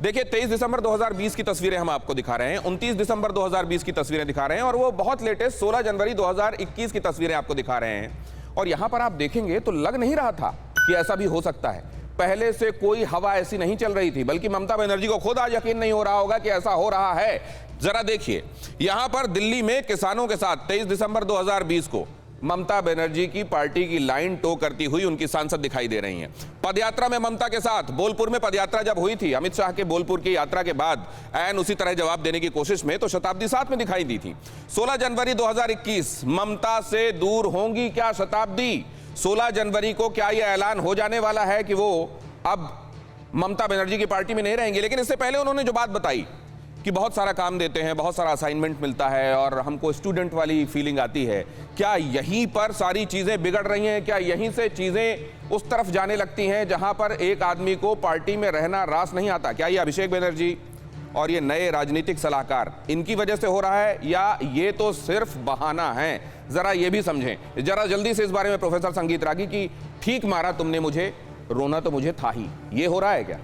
देखिए 23 दिसंबर 2020 की तस्वीरें हम आपको दिखा रहे हैं, 29 दिसंबर 2020 की तस्वीरें दिखा रहे हैं और वो बहुत लेटेस्ट 16 जनवरी 2021 की तस्वीरें आपको दिखा रहे हैं। और यहां पर आप देखेंगे तो लग नहीं रहा था कि ऐसा भी हो सकता है। पहले से कोई हवा ऐसी नहीं चल रही थी, बल्कि ममता बनर्जी को खुद आज यकीन नहीं हो रहा होगा कि ऐसा हो रहा है। जरा देखिए, यहां पर दिल्ली में किसानों के साथ 23 दिसंबर 2020 को ममता बनर्जी की पार्टी की लाइन टो करती हुई उनकी सांसद दिखाई दे रही हैं। पदयात्रा में ममता के साथ बोलपुर में पदयात्रा जब हुई थी, अमित शाह के बोलपुर की यात्रा के बाद ऐन उसी तरह जवाब देने की कोशिश में तो शताब्दी साथ में दिखाई दी थी। 16 जनवरी 2021 ममता से दूर होंगी क्या शताब्दी? 16 जनवरी को क्या यह ऐलान हो जाने वाला है कि वो अब ममता बनर्जी की पार्टी में नहीं रहेंगे? लेकिन इससे पहले उन्होंने जो बात बताई कि बहुत सारा काम देते हैं, बहुत सारा असाइनमेंट मिलता है और हमको स्टूडेंट वाली फीलिंग आती है, क्या यहीं पर सारी चीजें बिगड़ रही हैं? क्या यहीं से चीजें उस तरफ जाने लगती हैं जहां पर एक आदमी को पार्टी में रहना रास नहीं आता? क्या ये अभिषेक बनर्जी और ये नए राजनीतिक सलाहकार इनकी वजह से हो रहा है या ये तो सिर्फ बहाना है? जरा ये भी समझें जरा जल्दी से इस बारे में प्रोफेसर संगीत रागी की ठीक मारा तुमने मुझे, रोना तो मुझे था ही, ये हो रहा है क्या?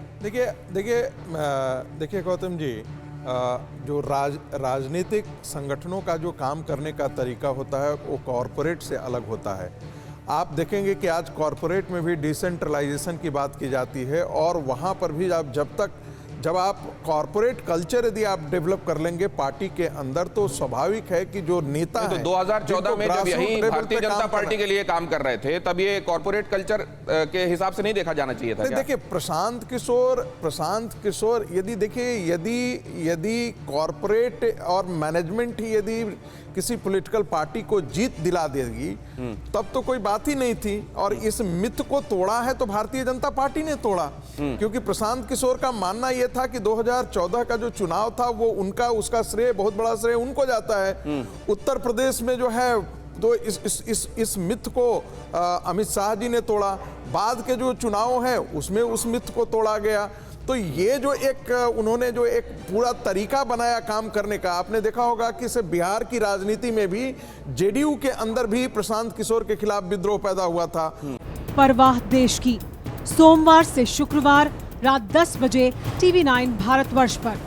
देखिए गौतम जी, जो राजनीतिक संगठनों का जो काम करने का तरीका होता है वो कॉरपोरेट से अलग होता है। आप देखेंगे कि आज कॉरपोरेट में भी डिसेंट्रलाइजेशन की बात की जाती है और वहाँ पर भी जब आप कॉरपोरेट कल्चर यदि आप डेवलप कर लेंगे पार्टी के अंदर तो स्वाभाविक है कि जो नेता तो 2014 में जब यही भारतीय जनता पार्टी के लिए काम कर रहे थे तब ये कॉरपोरेट कल्चर के हिसाब से नहीं देखा जाना चाहिए था क्या? देखिए प्रशांत किशोर यदि कॉरपोरेट और मैनेजमेंट ही यदि किसी पॉलिटिकल पार्टी को जीत दिला देगी तब तो कोई बात ही नहीं थी। और इस मिथ को तोड़ा है तो भारतीय जनता पार्टी ने तोड़ा, क्योंकि प्रशांत किशोर का मानना यह था कि 2014 का जो चुनाव था वो उसका श्रेय, बहुत बड़ा श्रेय उनको जाता है। उत्तर प्रदेश में जो है तो इस मिथ को अमित शाह जी ने तोड़ा, बाद के जो चुनाव है उसमें उस मिथ को तोड़ा गया। तो ये जो उन्होंने जो एक पूरा तरीका बनाया काम करने का, आपने देखा होगा कि सिर्फ बिहार की राजनीति में भी जेडीयू के अंदर भी प्रशांत किशोर के खिलाफ विद्रोह पैदा हुआ था। परवाह देश की, सोमवार से शुक्रवार रात 10 बजे TV9 भारतवर्ष पर।